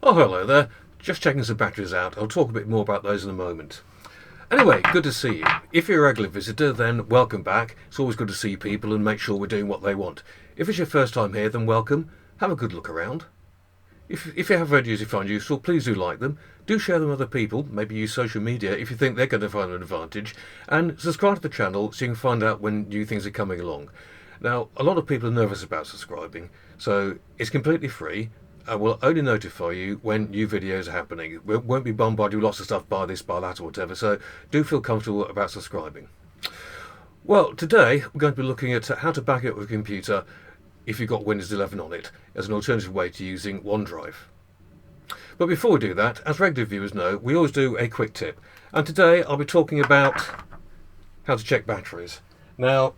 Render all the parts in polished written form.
Oh, hello there. Just checking some batteries out. I'll talk a bit more about those in a moment. Anyway, good to see you. If you're a regular visitor, then welcome back. It's always good to see people and make sure we're doing what they want. If it's your first time here, then welcome. Have a good look around. If you have videos you find useful, please do like them. Do share them with other people. Maybe use social media if you think they're going to find an advantage. And subscribe to the channel so you can find out when new things are coming along. Now, a lot of people are nervous about subscribing, so it's completely free. I will only notify you when new videos are happening. We won't be bombarded with lots of stuff, buy this, buy that, or whatever, so do feel comfortable about subscribing. Well, today we're going to be looking at how to back up your computer if you've got Windows 11 on it, as an alternative way to using OneDrive. But before we do that, as regular viewers know, we always do a quick tip. And today I'll be talking about how to check batteries. Now,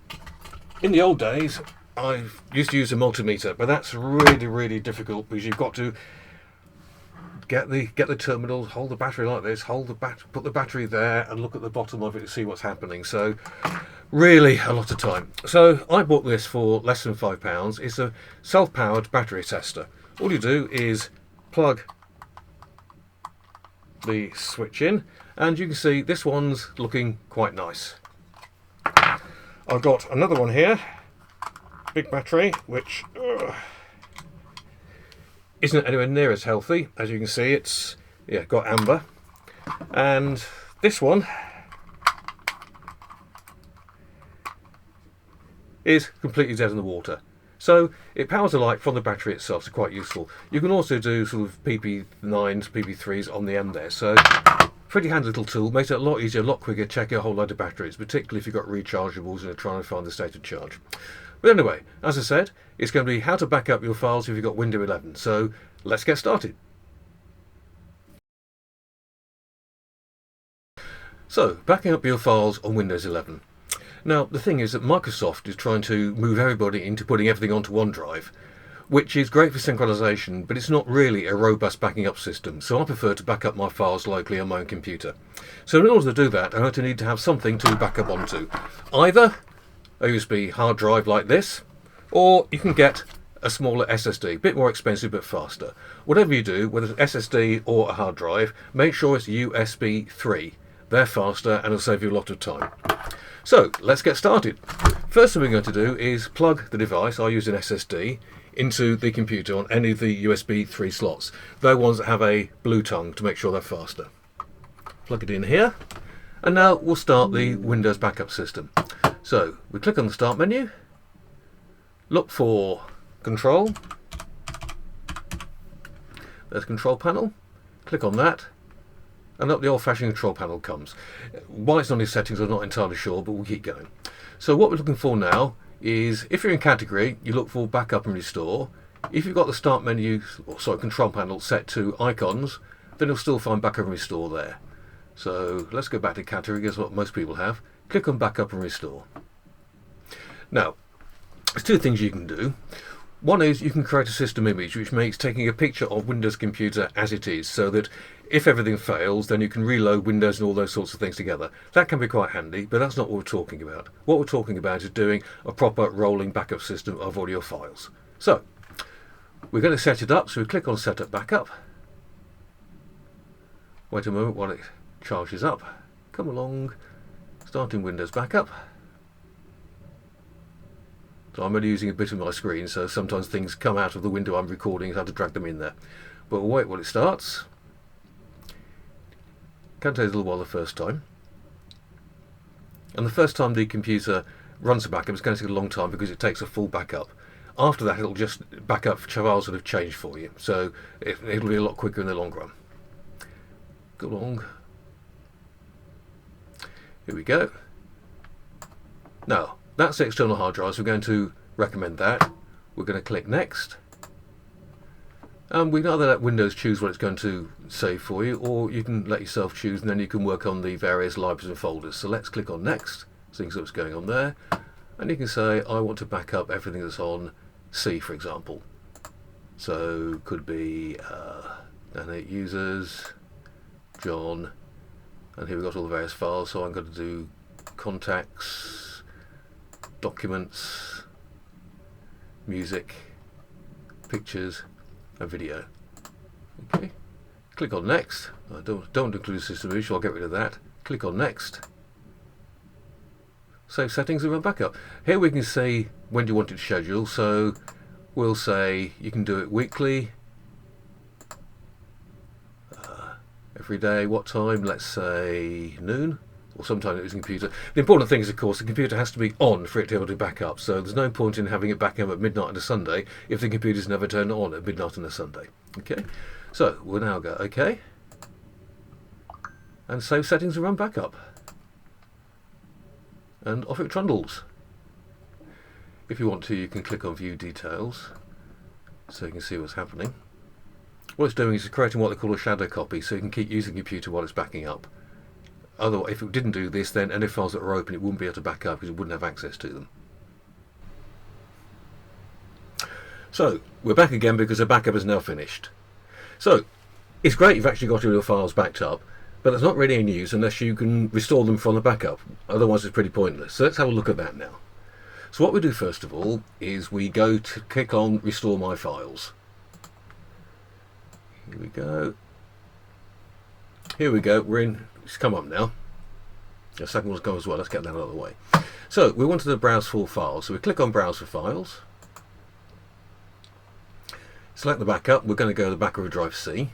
in the old days, I used to use a multimeter, but that's really difficult because you've got to get the terminal, hold the battery like this, put the battery there, and look at the bottom of it to see what's happening. So, really a lot of time. So I bought this for less than £5. It's a self-powered battery tester. All you do is plug the switch in, and you can see this one's looking quite nice. I've got another one here. Big battery, which isn't anywhere near as healthy. As you can see, it's got amber, and this one is completely dead in the water. So it powers the light from the battery itself, so quite useful. You can also do sort of PP9s, PP3s on the end there. So pretty handy little tool, makes it a lot easier, a lot quicker, checking a whole load of batteries, particularly if you've got rechargeables and are trying to find the state of charge. But anyway, as I said, it's going to be how to back up your files if you've got Windows 11. So let's get started. So, backing up your files on Windows 11. Now, the thing is that Microsoft is trying to move everybody into putting everything onto OneDrive, which is great for synchronization, but it's not really a robust backing up system. So I prefer to back up my files locally on my own computer. So in order to do that, I'm going to need to have something to back up onto. Either a USB hard drive like this, or you can get a smaller SSD, a bit more expensive but faster. Whatever you do, whether it's SSD or a hard drive, make sure it's USB 3. They're faster and it'll save you a lot of time. So let's get started. First thing we're going to do is plug the device, I use an SSD, into the computer on any of the USB 3 slots. They're ones that have a blue tongue to make sure they're faster. Plug it in here, and now we'll start the Windows backup system. So we click on the Start menu, look for Control, there's Control Panel, click on that, and up the old-fashioned control panel comes. Why it's on these settings I'm not entirely sure, but we'll keep going. So what we're looking for now is, if you're in Category, you look for Backup and Restore. If you've got the Start menu, Control Panel set to Icons, then you'll still find Backup and Restore there. So let's go back to Category, guess what most people have. Click on Backup and Restore. Now, there's two things you can do. One is you can create a system image, which makes taking a picture of Windows computer as it is, so that if everything fails, then you can reload Windows and all those sorts of things together. That can be quite handy, but that's not what we're talking about. What we're talking about is doing a proper rolling backup system of all your files. So, we're going to set it up, so we click on Setup Backup. Wait a moment while it charges up. Come along. Starting Windows Backup. So I'm only using a bit of my screen, so sometimes things come out of the window I'm recording, so I have to drag them in there. But we'll wait while it starts. Can take a little while the first time. And the first time the computer runs a backup, it's going to take a long time because it takes a full backup. After that, it'll just back up files that have changed for you. So it'll be a lot quicker in the long run. Go along. Here we go. Now, that's the external hard drive, so we're going to recommend that. We're going to click Next. And we can either let Windows choose what it's going to save for you, or you can let yourself choose, and then you can work on the various libraries and folders. So let's click on Next, see what's going on there. And you can say, I want to back up everything that's on C, for example. So could be users, John, and here we've got all the various files. So I'm going to do contacts, documents, music, pictures, and video. Okay, click on next. I don't include system view, so I'll get rid of that. Click on next. Save settings and run backup. Here we can say when do you want it scheduled, so we'll say you can do it weekly, every day, what time, let's say noon, or sometime using computer. The important thing is, of course, the computer has to be on for it to be able to back up, so there's no point in having it back up at midnight on a Sunday if the computer's never turned on at midnight on a Sunday. Okay, so we'll now go OK, and save settings and run backup. And off it trundles. If you want to, you can click on View Details so you can see what's happening. What it's doing is creating what they call a shadow copy, so you can keep using the computer while it's backing up. Otherwise, if it didn't do this, then any files that are open, it wouldn't be able to back up because it wouldn't have access to them. So, we're back again because the backup is now finished. So, it's great you've actually got all your files backed up, but that's not really any use unless you can restore them from the backup. Otherwise it's pretty pointless. So let's have a look at that now. So what we do first of all is we go to click on Restore My Files. Here we go. Here we go. We're in. It's come up now. The second one's gone as well. Let's get that out of the way. So we wanted to browse for files. So we click on Browse for Files. Select the backup. We're going to go to the back of a drive C.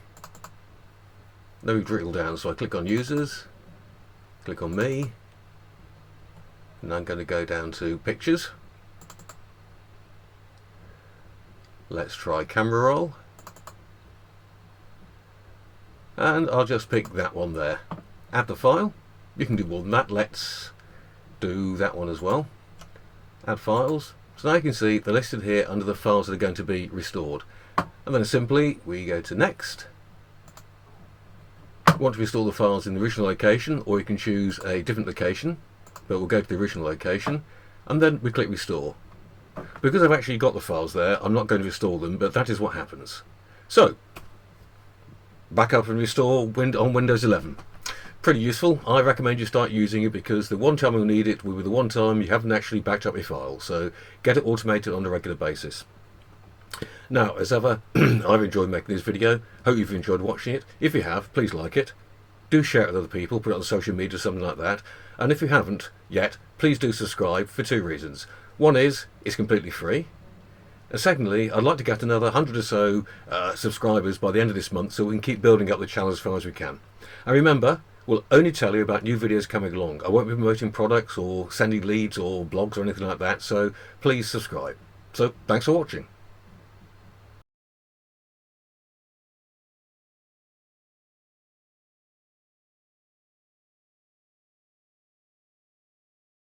Then we drill down, so I click on Users, click on Me, and I'm going to go down to Pictures. Let's try Camera Roll, and I'll just pick that one there. Add the file. You can do more than that. Let's do that one as well. Add files. So now you can see they're listed here under the files that are going to be restored. And then simply we go to Next. Want to restore the files in the original location, or you can choose a different location, but we'll go to the original location, and then we click Restore. Because I've actually got the files there, I'm not going to restore them, but that is what happens. So, backup and restore on Windows 11. Pretty useful. I recommend you start using it because the one time you'll need it will be the one time you haven't actually backed up your files, so get it automated on a regular basis. Now, as ever, I've enjoyed making this video. Hope you've enjoyed watching it. If you have, please like it. Do share it with other people, put it on social media or something like that. And if you haven't yet, please do subscribe for two reasons. One is, it's completely free. And secondly, I'd like to get another 100 or so subscribers by the end of this month so we can keep building up the channel as far as we can. And remember, we'll only tell you about new videos coming along. I won't be promoting products or sending leads or blogs or anything like that, so please subscribe. So, thanks for watching.